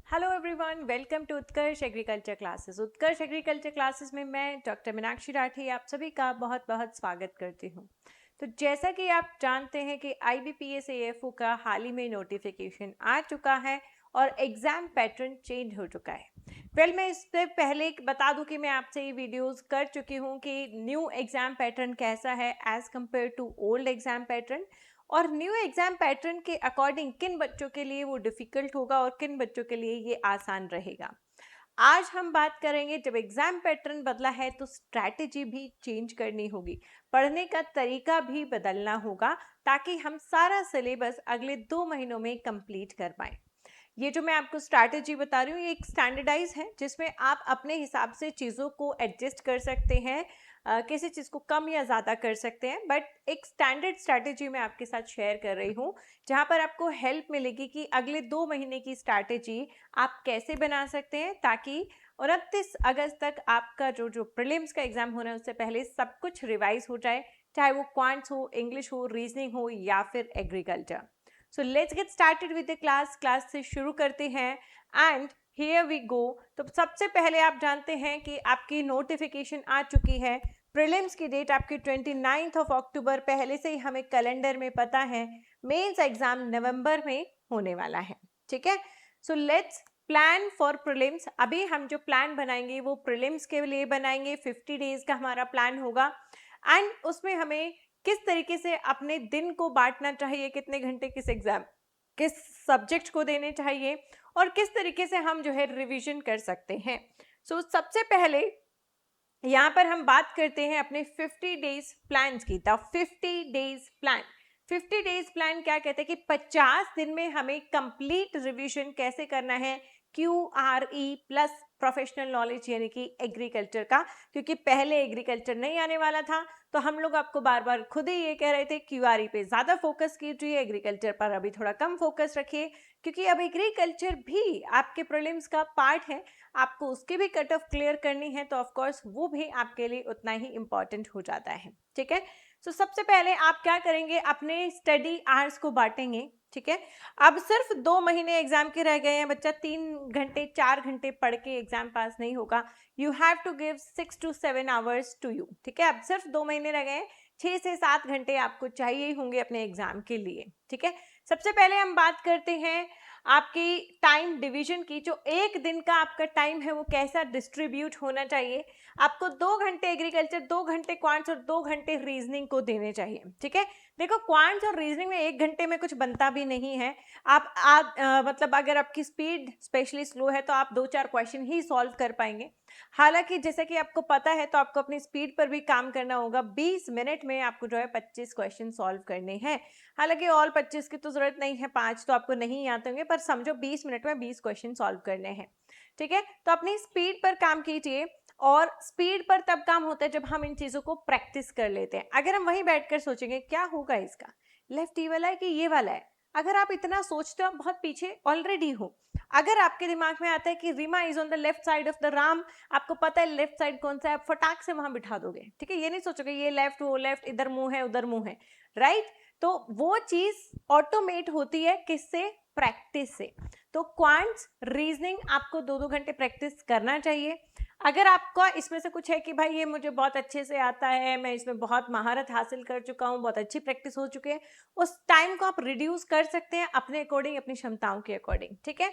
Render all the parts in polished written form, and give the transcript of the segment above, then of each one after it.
Hello everyone, welcome to Utkarsh agriculture classes. Utkarsh agriculture classes में मैं doctor Meenakshi Rathi आप सभी का बहुत बहुत स्वागत करती हूँ। तो जैसा कि आप जानते हैं कि IBPS AFO का हाल ही में नोटिफिकेशन आ चुका है और एग्ज़ाम पैटर्न चेंज हो चुका है। मैं इससे पहले बता दूं कि मैं आपसे ये वीडियोस कर चुकी हूँ कि न्यू एग्ज़ाम पैटर्न कैसा है as compare to old exam pattern, और न्यू एग्जाम पैटर्न के अकॉर्डिंग किन बच्चों के लिए वो डिफिकल्ट होगा और किन बच्चों के लिए ये आसान रहेगा। आज हम बात करेंगे, जब एग्जाम पैटर्न बदला है तो स्ट्रैटेजी भी चेंज करनी होगी, पढ़ने का तरीका भी बदलना होगा ताकि हम सारा सिलेबस अगले 2 महीनों में कंप्लीट कर पाएं। ये जो मैं आपको स्ट्रैटेजी बता रही हूँ ये एक स्टैंडर्डाइज है जिसमें आप अपने हिसाब से चीज़ों को एडजस्ट कर सकते हैं, किसी चीज़ को कम या ज़्यादा कर सकते हैं, बट एक स्टैंडर्ड स्ट्रैटेजी मैं आपके साथ शेयर कर रही हूँ जहाँ पर आपको हेल्प मिलेगी कि अगले 2 महीने की स्ट्रैटेजी आप कैसे बना सकते हैं ताकि 29 अगस्त तक आपका जो जो प्रीलिम्स का एग्जाम होना है उससे पहले सब कुछ रिवाइज हो जाए, चाहे वो क्वांट्स हो, इंग्लिश हो, रीजनिंग हो या फिर agriculture. So let's get started with the class से शुरू करते हैं एंड हियर वी गो। तो सबसे पहले आप जानते हैं कि आपकी नोटिफिकेशन आ चुकी है। प्रीलिम्स की डेट आपकी 29 अक्टूबर पहले से ही हमें कैलेंडर में पता है। मेंस एग्जाम नवंबर में होने वाला है, ठीक है। So let's plan for prelims. अभी हम जो प्लान बनाएंगे वो प्रीलिम्स के लिए बनाएंगे। 50 डेज का हमारा प्लान होगा एंड उसमें हमें किस तरीके से अपने दिन को बांटना चाहिए, कितने घंटे किस एग्जाम किस सब्जेक्ट को देने चाहिए और किस तरीके से हम जो है रिवीजन कर सकते हैं। सबसे पहले यहाँ पर हम बात करते हैं अपने 50 डेज प्लान की। The 50 days plan, 50 days plan क्या कहते हैं कि 50 दिन में हमें कंप्लीट रिवीजन कैसे करना है QRE प्लस प्रोफेशनल नॉलेज यानी कि एग्रीकल्चर का, क्योंकि पहले एग्रीकल्चर नहीं आने वाला था तो हम लोग आपको बार बार खुद ही ये कह रहे थे QRE पे ज़्यादा फोकस कीजिए, एग्रीकल्चर पर अभी थोड़ा कम फोकस रखिए, क्योंकि अब एग्रीकल्चर भी आपके प्रीलिम्स का पार्ट है, आपको उसकी भी कट ऑफ क्लियर करनी है तो ऑफ कोर्स वो भी आपके लिए उतना ही इम्पॉर्टेंट हो जाता है, ठीक है। सबसे पहले आप क्या करेंगे, अपने स्टडी आवर्स को बांटेंगे, ठीक है। अब सिर्फ 2 महीने एग्जाम के रह गए हैं, बच्चा 3 घंटे 4 घंटे पढ़ के एग्जाम पास नहीं होगा। You have to give 6 to 7 hours to you, ठीक है। अब सिर्फ 2 महीने रह गए हैं, 6 से 7 घंटे आपको चाहिए ही होंगे अपने एग्जाम के लिए, ठीक है। सबसे पहले हम बात करते हैं आपकी टाइम डिवीजन की। जो एक दिन का आपका टाइम है वो कैसा डिस्ट्रीब्यूट होना चाहिए। आपको 2 घंटे एग्रीकल्चर, 2 घंटे क्वांट्स और 2 घंटे रीजनिंग को देने चाहिए, ठीक है। देखो क्वांट्स और रीजनिंग में 1 घंटे में कुछ बनता भी नहीं है। मतलब अगर आपकी स्पीड स्पेशली स्लो है तो आप 2-4 क्वेश्चन ही सॉल्व कर पाएंगे। हालांकि जैसे कि आपको पता है तो आपको अपनी स्पीड पर भी काम करना होगा। 20 मिनट में आपको जो है 25 क्वेश्चन सॉल्व करने हैं। हालांकि ऑल 25 की तो जरूरत नहीं है, 5 तो आपको नहीं आते होंगे, पर समझो 20 मिनट में 20 क्वेश्चन सॉल्व करने हैं, ठीक है। तो अपनी स्पीड पर काम कीजिए, और स्पीड पर तब काम होता है जब हम इन चीज़ों को प्रैक्टिस कर लेते हैं। अगर हम वहीं बैठकर सोचेंगे क्या होगा इसका, लेफ्ट ये वाला है कि ये वाला है, अगर आप इतना सोचते हो आप बहुत पीछे ऑलरेडी हो। अगर आपके दिमाग में आता है कि Reema is on the left side of the Ram, आपको पता है लेफ्ट साइड कौन सा है, आप फटाक से वहां बिठा दोगे, ठीक है। ये नहीं सोचोगे ये लेफ्ट वो लेफ्ट, इधर मुंह है उधर मुंह है, राइट। तो वो चीज ऑटोमेट होती है किससे, प्रैक्टिस से। तो क्वांट्स रीजनिंग आपको 2-2 घंटे प्रैक्टिस करना चाहिए। अगर आपका इसमें से कुछ है कि भाई ये मुझे बहुत अच्छे से आता है, मैं इसमें बहुत महारत हासिल कर चुका हूँ, बहुत अच्छी प्रैक्टिस हो चुकी है, उस टाइम को आप रिड्यूस कर सकते हैं अपने अकॉर्डिंग, अपनी क्षमताओं के अकॉर्डिंग, ठीक है।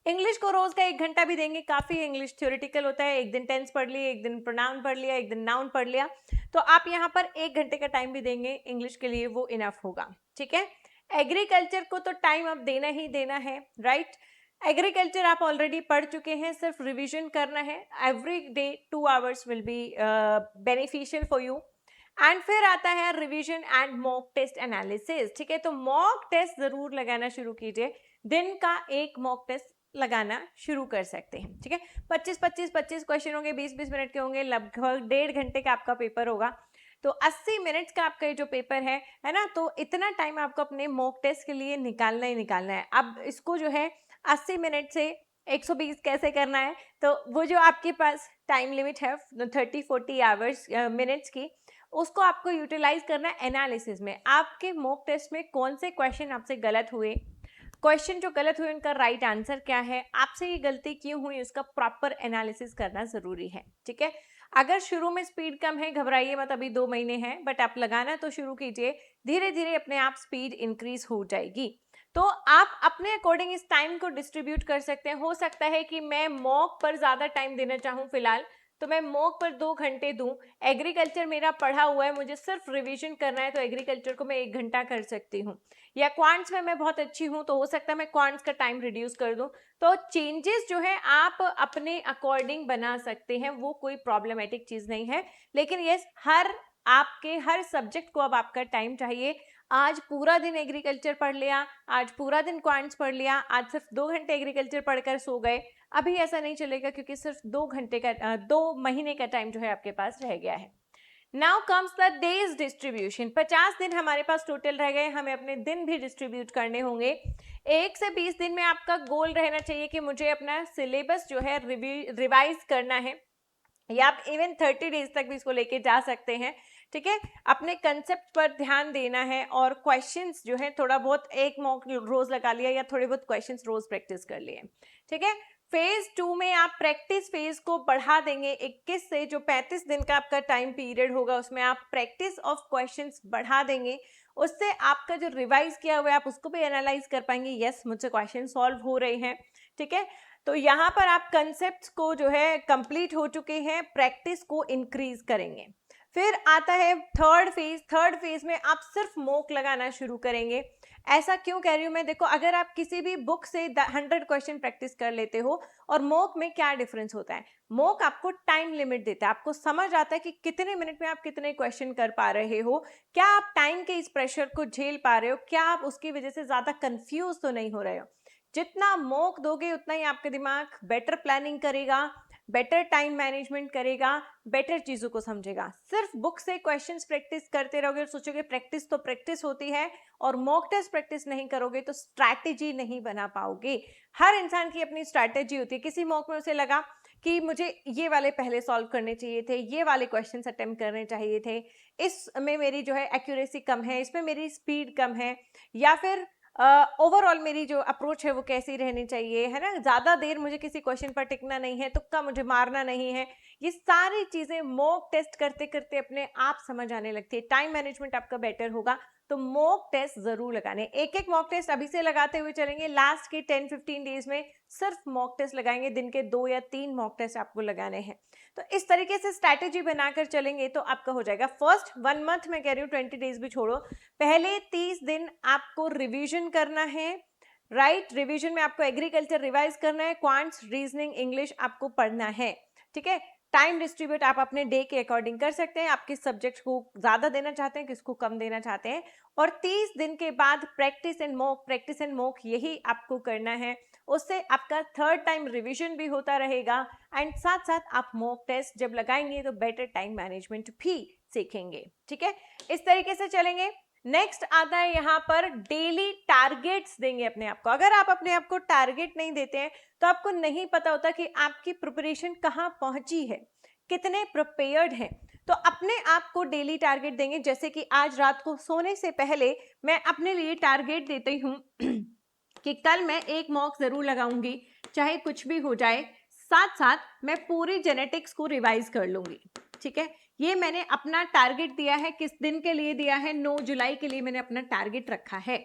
इंग्लिश को रोज का 1 घंटा भी देंगे, काफी इंग्लिश थ्योरेटिकल होता है, एक दिन टेंस पढ़ लिए, एक दिन प्रोनाउन पढ़ लिया, एक दिन नाउन पढ़ लिया, तो आप यहाँ पर 1 घंटे का टाइम भी देंगे इंग्लिश के लिए, वो इनफ होगा, ठीक है। एग्रीकल्चर को तो टाइम अब देना ही देना है, राइट। एग्रीकल्चर आप ऑलरेडी पढ़ चुके हैं, सिर्फ रिवीजन करना है। Every day 2 hours will be beneficial for you. And फिर आता है revision and mock test analysis, ठीक है। तो मॉक टेस्ट जरूर लगाना शुरू कीजिए, दिन का एक मॉक टेस्ट लगाना शुरू कर सकते हैं, ठीक है। 25-25 क्वेश्चन होंगे, 20-20 मिनट के होंगे, लगभग 1.5 घंटे का आपका पेपर होगा। तो 80 मिनट्स का आपका ये जो पेपर है ना, तो इतना टाइम आपको अपने मॉक टेस्ट के लिए निकालना ही निकालना है। अब इसको जो है 80 मिनट से 120 कैसे करना है, तो वो जो आपके पास टाइम लिमिट है 30-40 आवर्स मिनट्स की, उसको आपको यूटिलाइज करना है एनालिसिस में। आपके मॉक टेस्ट में कौन से क्वेश्चन आपसे गलत हुए, क्वेश्चन जो गलत हुए उनका राइट आंसर क्या है, आपसे ये गलती क्यों हुई, उसका प्रॉपर एनालिसिस करना जरूरी है, ठीक है। अगर शुरू में स्पीड कम है, घबराइए मत, अभी 2 महीने हैं, बट आप लगाना तो शुरू कीजिए, धीरे धीरे अपने आप स्पीड इंक्रीज हो जाएगी। तो आप अपने अकॉर्डिंग इस टाइम को डिस्ट्रीब्यूट कर सकते हैं। हो सकता है कि मैं मॉक पर ज्यादा टाइम देना चाहूँ फिलहाल, तो मैं मॉक पर 2 घंटे दूं। एग्रीकल्चर मेरा पढ़ा हुआ है, मुझे सिर्फ रिवीजन करना है, तो एग्रीकल्चर को मैं 1 घंटा कर सकती हूँ। या क्वांट्स में मैं बहुत अच्छी हूँ, तो हो सकता है मैं क्वांट्स का टाइम रिड्यूस कर दूं। तो चेंजेस जो है आप अपने अकॉर्डिंग बना सकते हैं, वो कोई प्रॉब्लमेटिक चीज नहीं है। लेकिन यस, आपके हर सब्जेक्ट को अब आपका टाइम चाहिए। आज पूरा दिन एग्रीकल्चर पढ़ लिया, आज पूरा दिन क्वांट्स पढ़ लिया, आज सिर्फ 2 घंटे एग्रीकल्चर पढ़कर सो गए, अभी ऐसा नहीं चलेगा, क्योंकि सिर्फ 2 घंटे का 2 महीने का टाइम जो है आपके पास रह गया है। Now comes the days distribution. 50 दिन हमारे पास टोटल रह गए, हमें अपने दिन भी डिस्ट्रीब्यूट करने होंगे। 1 से 20 दिन में आपका गोल रहना चाहिए कि मुझे अपना सिलेबस जो है रिवाइज करना है, या आप इवन 30 डेज तक भी इसको लेके जा सकते हैं, ठीक है। अपने कंसेप्ट पर ध्यान देना है, और क्वेश्चंस जो है थोड़ा बहुत एक मॉक रोज लगा लिया, या थोड़े बहुत क्वेश्चंस रोज प्रैक्टिस कर लिए, ठीक है। फेज 2 में आप प्रैक्टिस फेज को बढ़ा देंगे। 21 से जो 35 दिन का आपका टाइम पीरियड होगा, उसमें आप प्रैक्टिस ऑफ क्वेश्चंस बढ़ा देंगे। उससे आपका जो रिवाइज किया हुआ है आप उसको भी एनालाइज कर पाएंगे, यस मुझसे क्वेश्चन सॉल्व हो रहे हैं, ठीक है। तो यहाँ पर आप कंसेप्ट्स को जो है कंप्लीट हो चुके हैं, प्रैक्टिस को इंक्रीज करेंगे। फिर आता है थर्ड फेज। थर्ड फेज में आप सिर्फ मॉक लगाना शुरू करेंगे। ऐसा क्यों कह रही हूं मैं, देखो अगर आप किसी भी बुक से 100 क्वेश्चन प्रैक्टिस कर लेते हो, और मॉक में क्या डिफरेंस होता है, मॉक आपको टाइम लिमिट देता है, आपको समझ आता है कि कितने मिनट में आप कितने क्वेश्चन कर पा रहे हो, क्या आप टाइम के इस प्रेशर को झेल पा रहे हो, क्या आप उसकी वजह से ज्यादा कंफ्यूज तो नहीं हो रहे हो। जितना मॉक दोगे उतना ही आपका दिमाग बेटर प्लानिंग करेगा, बेटर टाइम मैनेजमेंट करेगा, बेटर चीजों को समझेगा। सिर्फ बुक से क्वेश्चंस प्रैक्टिस करते रहोगे और सोचोगे प्रैक्टिस तो प्रैक्टिस होती है, और मॉक टेस्ट प्रैक्टिस नहीं करोगे तो स्ट्रैटेजी नहीं बना पाओगे। हर इंसान की अपनी स्ट्रैटेजी होती है। किसी मॉक में उसे लगा कि मुझे ये वाले पहले सॉल्व करने चाहिए थे, ये वाले क्वेश्चंस अटेम्प्ट करने चाहिए थे, इसमें मेरी जो है एक्यूरेसी कम है, इसमें मेरी स्पीड कम है, या फिर ओवरऑल मेरी जो अप्रोच है वो कैसी रहनी चाहिए, है ना, ज्यादा देर मुझे किसी क्वेश्चन पर टिकना नहीं है, तुक्का मुझे मारना नहीं है। ये सारी चीजें मॉक टेस्ट करते करते अपने आप समझ आने लगती है। टाइम मैनेजमेंट आपका बेटर होगा, तो मॉक टेस्ट जरूर लगाने। एक एक मॉक टेस्ट अभी से लगाते हुए चलेंगे, लास्ट के 10-15 डेज में सिर्फ मॉक टेस्ट लगाएंगे, दिन के 2 या 3 मॉक टेस्ट आपको लगाने हैं। तो इस तरीके से स्ट्रैटेजी बनाकर चलेंगे तो आपका हो जाएगा। फर्स्ट 1 मंथ में कह रही हूँ, 20 डेज भी छोड़ो, पहले 30 दिन आपको रिवीजन करना है, राइट। रिवीजन में आपको एग्रीकल्चर रिवाइज करना है, क्वांट्स, रीजनिंग, इंग्लिश आपको पढ़ना है, ठीक है। टाइम डिस्ट्रीब्यूट आप अपने डे के अकॉर्डिंग कर सकते हैं, आप किस सब्जेक्ट को ज्यादा देना चाहते हैं, किसको कम देना चाहते हैं। और 30 दिन के बाद practice and mock, practice and mock यही आपको करना है। उससे आपका थर्ड टाइम रिवीजन भी होता रहेगा, एंड साथ साथ आप मॉक टेस्ट जब लगाएंगे तो बेटर टाइम मैनेजमेंट भी सीखेंगे, ठीक है। इस तरीके से चलेंगे। नेक्स्ट आता है यहाँ पर डेली टारगेट्स देंगे अपने आप को। अगर आप अपने आप को टारगेट नहीं देते हैं तो आपको नहीं पता होता कि आपकी प्रिपरेशन कहाँ पहुंची है, कितने प्रिपेयर्ड हैं। तो अपने आप को डेली टारगेट देंगे, जैसे कि आज रात को सोने से पहले मैं अपने लिए टारगेट देती हूँ कि कल मैं एक मॉक जरूर लगाऊंगी, चाहे कुछ भी हो जाए, साथ साथ मैं पूरी जेनेटिक्स को रिवाइज कर लूंगी, ठीक है। ये मैंने अपना टारगेट दिया है, किस दिन के लिए दिया है, 9 जुलाई के लिए मैंने अपना टारगेट रखा है।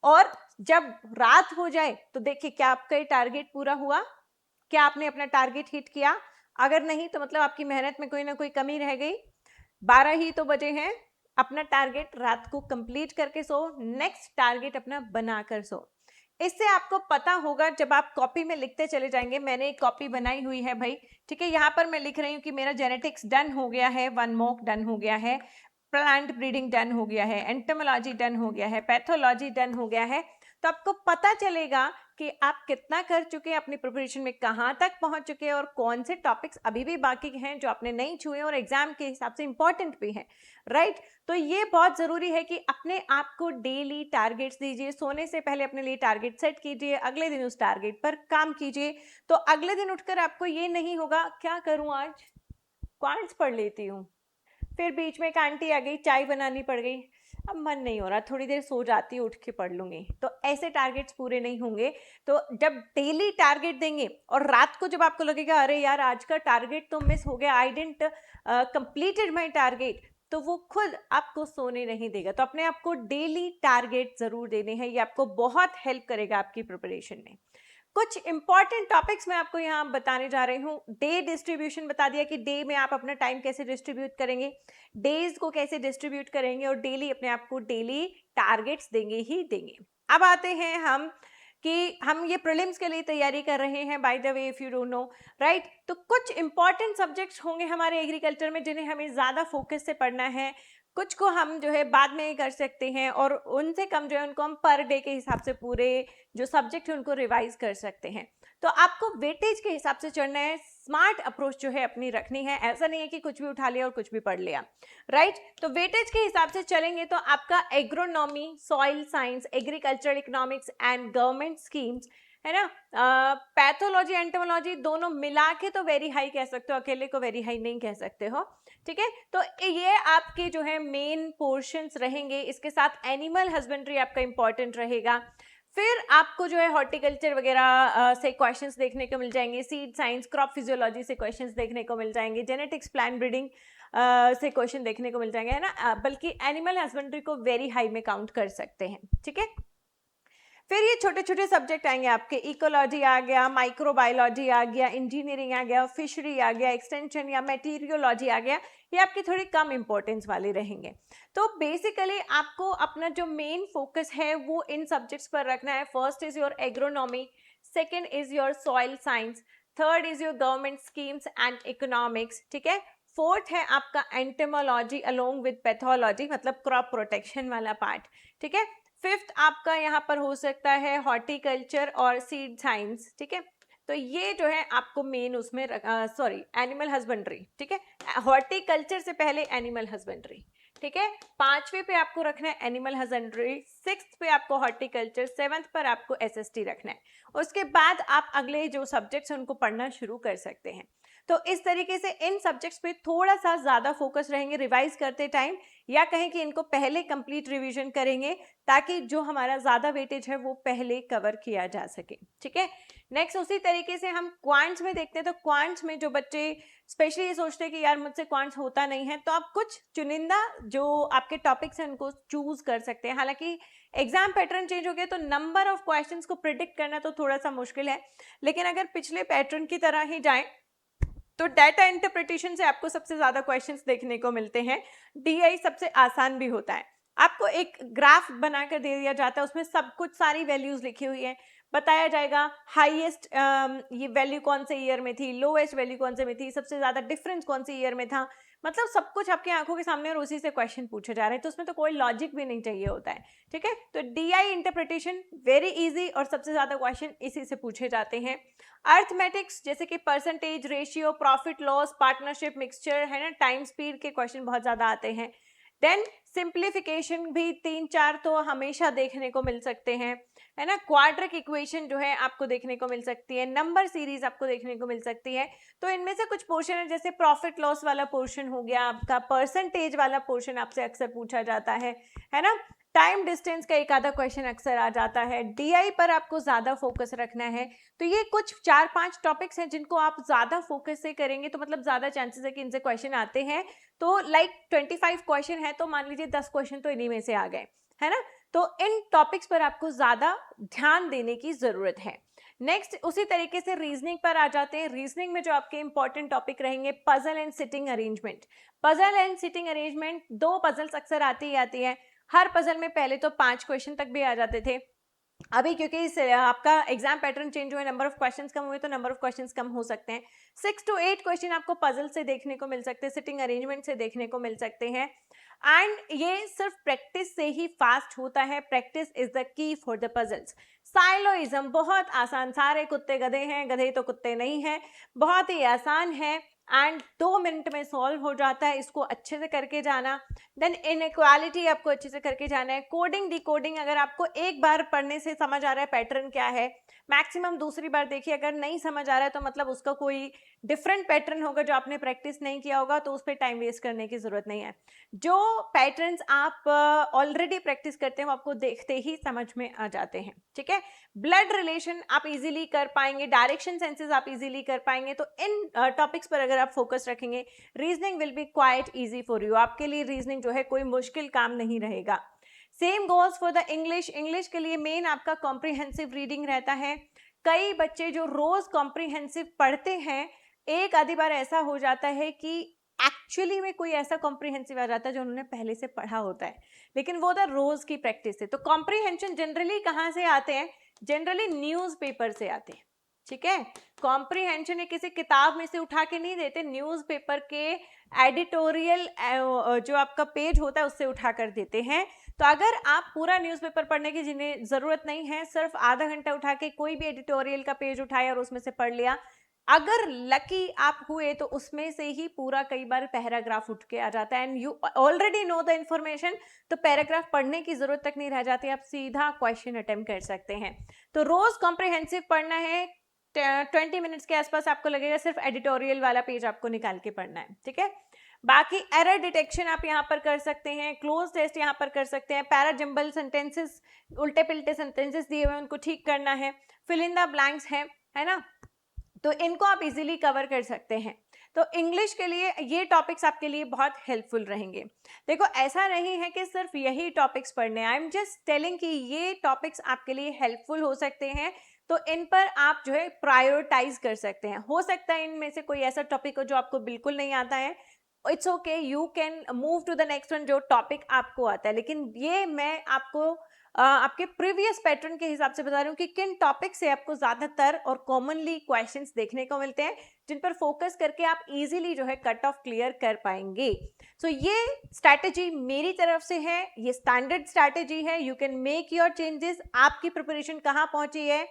और जब रात हो जाए तो देखिए क्या आपका ये टारगेट पूरा हुआ, क्या आपने अपना टारगेट हिट किया। अगर नहीं तो मतलब आपकी मेहनत में कोई ना कोई कमी रह गई। 12 ही तो बजे हैं, अपना टारगेट रात को कंप्लीट करके सो, नेक्स्ट टारगेट अपना बनाकर सो। इससे आपको पता होगा, जब आप कॉपी में लिखते चले जाएंगे, मैंने एक कॉपी बनाई हुई है भाई, ठीक है। यहाँ पर मैं लिख रही हूँ कि मेरा जेनेटिक्स डन हो गया है, 1 मॉक डन हो गया है, प्लांट ब्रीडिंग डन हो गया है, एंटोमोलॉजी डन हो गया है, पैथोलॉजी डन हो गया है। तो आपको पता चलेगा कि आप कितना कर चुके हैं, अपनी प्रिपरेशन में कहाँ तक पहुंच चुके हैं, और कौन से टॉपिक्स अभी भी बाकी हैं जो आपने नहीं छुए और एग्जाम के हिसाब से इंपॉर्टेंट भी हैं, राइट। तो ये बहुत जरूरी है कि अपने आप को डेली टारगेट्स दीजिए। सोने से पहले अपने लिए टारगेट सेट कीजिए, अगले दिन उस टारगेट पर काम कीजिए। तो अगले दिन उठकर आपको ये नहीं होगा क्या करूं आज, क्वांट्स पढ़ लेती हूँ, फिर बीच में एक आंटी आ गई, चाय बनानी पड़ गई, अब मन नहीं हो रहा, थोड़ी देर सो जाती हूँ, उठ के पढ़ लूंगी, तो ऐसे टारगेट्स पूरे नहीं होंगे। तो जब डेली टारगेट देंगे और रात को जब आपको लगेगा अरे यार आज का टारगेट तो मिस हो गया, I didn't completed my target, तो वो खुद आपको सोने नहीं देगा। तो अपने आप को डेली टारगेट जरूर देने हैं, ये आपको बहुत हेल्प करेगा आपकी प्रिपरेशन में। कुछ इंपॉर्टेंट टॉपिक्स मैं आपको यहाँ बताने जा रही हूँ। डे डिस्ट्रीब्यूशन बता दिया कि डे में आप अपना टाइम कैसे डिस्ट्रीब्यूट करेंगे, डेज को कैसे डिस्ट्रीब्यूट करेंगे, और डेली अपने आप को डेली टारगेट्स देंगे ही देंगे। अब आते हैं हम कि हम ये प्रीलिम्स के लिए तैयारी कर रहे हैं, by the way if you don't know, right. तो कुछ इंपॉर्टेंट सब्जेक्ट्स होंगे हमारे एग्रीकल्चर में जिन्हें हमें ज़्यादा फोकस से पढ़ना है, कुछ को हम जो है बाद में ही कर सकते हैं, और उनसे कम जो है उनको हम पर डे के हिसाब से पूरे जो सब्जेक्ट है उनको रिवाइज कर सकते हैं। तो आपको वेटेज के हिसाब से चढ़ना है, स्मार्ट अप्रोच जो है अपनी रखनी है, ऐसा नहीं है कि कुछ भी उठा लिया और कुछ भी पढ़ लिया, राइट। तो वेटेज के हिसाब से चलेंगे तो आपका agronomy, soil science, agriculture economics and government schemes, है ना, पैथोलॉजी, एंटोमोलॉजी, दोनों मिला के तो वेरी हाई कह सकते हो, अकेले को वेरी हाई नहीं कह सकते हो, ठीक है। तो ये आपके जो है मेन पोर्शंस रहेंगे। इसके साथ एनिमल हस्बेंड्री आपका इंपॉर्टेंट रहेगा। फिर आपको जो है हॉर्टिकल्चर वगैरह से क्वेश्चंस देखने को मिल जाएंगे, सीड साइंस, क्रॉप फिजियोलॉजी से क्वेश्चंस देखने को मिल जाएंगे, जेनेटिक्स, प्लांट ब्रीडिंग से क्वेश्चन देखने को मिल जाएंगे, है ना, बल्कि एनिमल हस्बेंड्री को वेरी हाई में काउंट कर सकते हैं, ठीक है। फिर ये छोटे छोटे सब्जेक्ट आएंगे आपके, इकोलॉजी आ गया, माइक्रोबायोलॉजी आ गया, इंजीनियरिंग आ गया, फिशरी आ गया, एक्सटेंशन या मेटीरियोलॉजी आ गया, ये आपके थोड़ी कम इंपॉर्टेंस वाले रहेंगे। तो बेसिकली आपको अपना जो मेन फोकस है वो इन सब्जेक्ट्स पर रखना है। First is your agronomy, second is your soil science, third is your government schemes and economics, ठीक है। फोर्थ है आपका एंटोमोलॉजी अलोंग विद पैथोलॉजी, मतलब क्रॉप प्रोटेक्शन वाला पार्ट, ठीक है। फिफ्थ आपका यहाँ पर हो सकता है हॉर्टिकल्चर और सीड साइंस, ठीक है। तो ये जो है आपको मेन उसमें सॉरी एनिमल हस्बेंड्री, ठीक है, हॉर्टिकल्चर से पहले एनिमल हस्बेंड्री, ठीक है। पांचवे पे आपको रखना है एनिमल हस्बेंड्री, सिक्स्थ पे आपको हॉर्टिकल्चर, सेवंथ पर आपको एसएसटी रखना है। उसके बाद आप अगले जो सब्जेक्ट्स हैं उनको पढ़ना शुरू कर सकते हैं। तो इस तरीके से इन सब्जेक्ट्स पे थोड़ा सा ज़्यादा फोकस रहेंगे रिवाइज करते टाइम, या कहें कि इनको पहले कंप्लीट रिवीजन करेंगे ताकि जो हमारा ज़्यादा वेटेज है वो पहले कवर किया जा सके, ठीक है। नेक्स्ट उसी तरीके से हम क्वांट्स में देखते हैं। तो क्वांट्स में जो बच्चे स्पेशली ये सोचते हैं कि यार मुझसे क्वांट्स होता नहीं है, तो आप कुछ चुनिंदा जो आपके टॉपिक्स हैं उनको चूज कर सकते हैं। हालांकि एग्जाम पैटर्न चेंज हो गया तो नंबर ऑफ क्वेश्चंस को प्रिडिक्ट करना तो थोड़ा सा मुश्किल है, लेकिन अगर पिछले पैटर्न की तरह ही जाएं तो डाटा इंटरप्रिटेशन से आपको सबसे ज्यादा क्वेश्चंस देखने को मिलते हैं। डीआई सबसे आसान भी होता है, आपको एक ग्राफ बनाकर दे दिया जाता है, उसमें सब कुछ सारी वैल्यूज लिखी हुई है, बताया जाएगा हाईएस्ट ये वैल्यू कौन से ईयर में थी, लोएस्ट वैल्यू कौन से में थी, सबसे ज्यादा डिफरेंस कौन से ईयर में था, मतलब सब कुछ आपकी आंखों के सामने और उसी से क्वेश्चन पूछे जा रहे हैं। तो उसमें तो कोई लॉजिक भी नहीं चाहिए होता है, ठीक है। तो डीआई इंटरप्रिटेशन वेरी इजी और सबसे ज्यादा क्वेश्चन इसी से पूछे जाते हैं। अर्थमेटिक्स जैसे कि percentage, ratio, profit loss, partnership, mixture, है ना, टाइम स्पीड के क्वेश्चन बहुत ज्यादा आते हैं। देन सिंप्लीफिकेशन भी 3-4 तो हमेशा देखने को मिल सकते हैं, है ना। क्वाड्रिक इक्वेशन जो है आपको देखने को मिल सकती है, नंबर सीरीज आपको देखने को मिल सकती है। तो इनमें से कुछ पोर्शन है, जैसे प्रॉफिट लॉस वाला पोर्शन हो गया आपका, परसेंटेज वाला पोर्शन आपसे अक्सर पूछा जाता है ना। टाइम डिस्टेंस का एक आधा क्वेश्चन अक्सर आ जाता है। डीआई पर आपको ज्यादा फोकस रखना है। तो ये कुछ 4-5 टॉपिक्स हैं जिनको आप ज्यादा फोकस से करेंगे तो मतलब ज्यादा चांसेस है कि इनसे क्वेश्चन आते हैं। तो लाइक 25 क्वेश्चन है तो मान लीजिए 10 क्वेश्चन तो इन्हीं में से आ गए, है ना। तो इन टॉपिक्स पर आपको ज्यादा ध्यान देने की जरूरत है। नेक्स्ट उसी तरीके से रीजनिंग पर आ जाते हैं। रीजनिंग में जो आपके इंपॉर्टेंट टॉपिक रहेंगे, puzzle and sitting arrangement. Puzzle and sitting arrangement, 2 puzzles अक्सर आती ही आती है। हर पजल में पहले तो 5 क्वेश्चन तक भी आ जाते थे, अभी क्योंकि आपका एग्जाम पैटर्न चेंज हुए, नंबर ऑफ क्वेश्चंस कम हुए तो नंबर ऑफ क्वेश्चंस कम हो सकते हैं। 6 to 8 क्वेश्चन आपको पजल से देखने को मिल सकते हैं, सिटिंग अरेंजमेंट से देखने को मिल सकते हैं। एंड ये सिर्फ प्रैक्टिस से ही फास्ट होता है, practice is the key for the puzzles. Syllogism बहुत आसान, सारे कुत्ते गधे हैं, गधे तो कुत्ते नहीं हैं, बहुत ही आसान है। एंड 2 मिनट में सॉल्व हो जाता है, इसको अच्छे से करके जाना। देन इनइक्वालिटी आपको अच्छे से करके जाना है। कोडिंग डिकोडिंग अगर आपको एक बार पढ़ने से समझ आ रहा है पैटर्न क्या है, मैक्सिमम दूसरी बार देखिए, अगर नहीं समझ आ रहा है तो मतलब उसका कोई डिफरेंट पैटर्न होगा जो आपने प्रैक्टिस नहीं किया होगा, तो उस पर टाइम वेस्ट करने की जरूरत नहीं है। जो पैटर्न्स आप ऑलरेडी प्रैक्टिस करते हैं वो आपको देखते ही समझ में आ जाते हैं, ठीक है। ब्लड रिलेशन आप इजीली कर पाएंगे, डायरेक्शन सेंसेस आप इजीली कर पाएंगे। तो इन टॉपिक्स पर अगर आप फोकस रखेंगे, reasoning will be quite easy for you. आपके लिए रीजनिंग जो है कोई मुश्किल काम नहीं रहेगा। Same goes for the English. English के लिए मेन आपका कॉम्प्रिहेंसिव रीडिंग रहता है। कई बच्चे जो रोज कॉम्प्रिहेंसिव पढ़ते हैं, एक आधी बार ऐसा हो जाता है कि एक्चुअली में कोई ऐसा कॉम्प्रिहेंसिव आ जाता है जो उन्होंने पहले से पढ़ा होता है, लेकिन वो तो रोज की प्रैक्टिस है। तो कॉम्प्रिहेंशन जनरली कहाँ से आते हैं? जनरली न्यूज़पेपर से आते हैं, ठीक है। कॉम्प्रिहेंशन ये किसी किताब में से उठा के नहीं देते, न्यूज़पेपर के एडिटोरियल जो आपका पेज होता है उससे उठा कर देते हैं। तो अगर आप पूरा न्यूज़पेपर पढ़ने की जिन्हें ज़रूरत नहीं है, सिर्फ आधा घंटा उठा के कोई भी एडिटोरियल का पेज उठाया और उसमें से पढ़ लिया, अगर लकी आप हुए तो उसमें से ही पूरा कई बार पैराग्राफ उठ के आ जाता है, and you already know the information, तो पैराग्राफ पढ़ने की जरूरत तक नहीं रह जाती, आप सीधा क्वेश्चन अटेम्प्ट कर सकते हैं। तो रोज कॉम्प्रिहेंसिव पढ़ना है, 20 मिनट्स के आसपास आपको लगेगा, सिर्फ एडिटोरियल वाला पेज आपको निकाल के पढ़ना है, ठीक है। बाकी एरर डिटेक्शन आप यहाँ पर कर सकते हैं, क्लोज टेस्ट यहाँ पर कर सकते हैं, पैराजम्बल सेंटेंसेस, उल्टे पिल्टे सेंटेंसेस दिए हुए उनको ठीक करना है, फिल इन द ब्लैंक्स है ना, तो इनको आप इजीली कवर कर सकते हैं। तो इंग्लिश के लिए ये टॉपिक्स आपके लिए बहुत हेल्पफुल रहेंगे। देखो ऐसा नहीं है कि सिर्फ यही टॉपिक्स पढ़ने हैं, आई एम जस्ट टेलिंग कि ये टॉपिक्स आपके लिए हेल्पफुल हो सकते हैं, तो इन पर आप जो है प्रायोरिटाइज कर सकते हैं। हो सकता है इनमें से कोई ऐसा टॉपिक हो जो आपको बिल्कुल नहीं आता है, it's okay, you can move to the next one जो टॉपिक आपको आता है। लेकिन ये मैं आपको आपके प्रीवियस पैटर्न के हिसाब से बता रही हूँ कि किन टॉपिक से आपको ज्यादातर और कॉमनली क्वेश्चंस देखने को मिलते हैं, जिन पर फोकस करके आप इजीली जो है कट ऑफ क्लियर कर पाएंगे। सो ये स्ट्रैटेजी मेरी तरफ से है, ये स्टैंडर्ड स्ट्रैटेजी है, you can make your changes. आपकी प्रिपरेशन कहाँ पहुंची है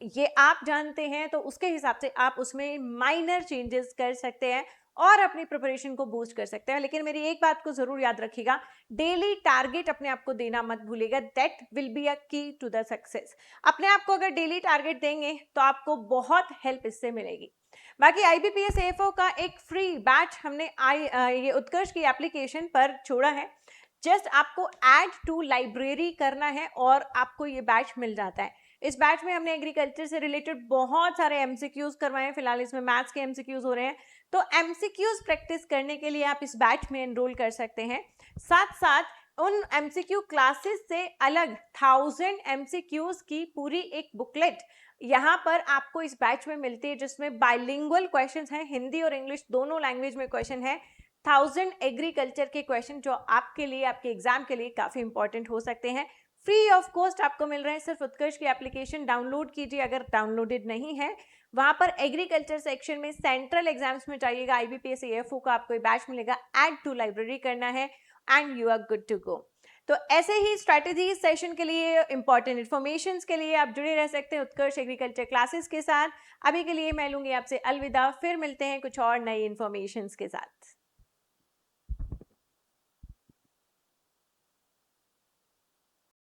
ये आप जानते हैं, तो उसके हिसाब से आप उसमें माइनर चेंजेस कर सकते हैं और अपनी प्रिपरेशन को बूस्ट कर सकते हैं। लेकिन मेरी एक बात को जरूर याद रखिएगा, डेली टारगेट अपने आप को देना मत भूलिएगा, दैट विल बी अ की टू द सक्सेस। अपने आप को अगर डेली टारगेट देंगे तो आपको बहुत हेल्प इससे मिलेगी। बाकी IBPS AFO का एक फ्री बैच हमने ये उत्कर्ष की एप्लीकेशन पर छोड़ा है। जस्ट आपको ऐड टू लाइब्रेरी करना है और आपको ये बैच मिल जाता है। इस बैच में हमने एग्रीकल्चर से रिलेटेड बहुत सारे MCQs करवाए हैं, फिलहाल इसमें मैथ्स के MCQs हो रहे हैं, तो MCQs प्रैक्टिस करने के लिए आप इस बैच में एनरोल कर सकते हैं। साथ साथ उन MCQ क्लासेस से अलग 1000 MCQs की पूरी एक बुकलेट यहाँ पर आपको इस बैच में मिलती है, जिसमें बाइलिंगुअल क्वेश्चंस हैं, हिंदी और इंग्लिश दोनों लैंग्वेज में क्वेश्चन है। 1000 एग्रीकल्चर के क्वेश्चन जो आपके लिए, आपके एग्जाम के लिए काफी इंपॉर्टेंट हो सकते हैं, फ्री ऑफ कॉस्ट आपको मिल रहे हैं। सिर्फ उत्कर्ष की एप्लीकेशन डाउनलोड कीजिए, अगर डाउनलोडेड नहीं है वहां पर एग्रीकल्चर सेक्शन में सेंट्रल एग्जाम्स में जाइएगा, IBPS AFO का आपको बैच मिलेगा, ऐड टू लाइब्रेरी करना है and you are good to go. तो ऐसे ही स्ट्रैटेजी सेशन के लिए, इंपॉर्टेंट इन्फॉर्मेशन के लिए आप जुड़े रह सकते हैं उत्कर्ष एग्रीकल्चर क्लासेस के साथ। अभी के लिए मैं लूंगी आपसे अलविदा, फिर मिलते हैं कुछ और नई इन्फॉर्मेशन के साथ।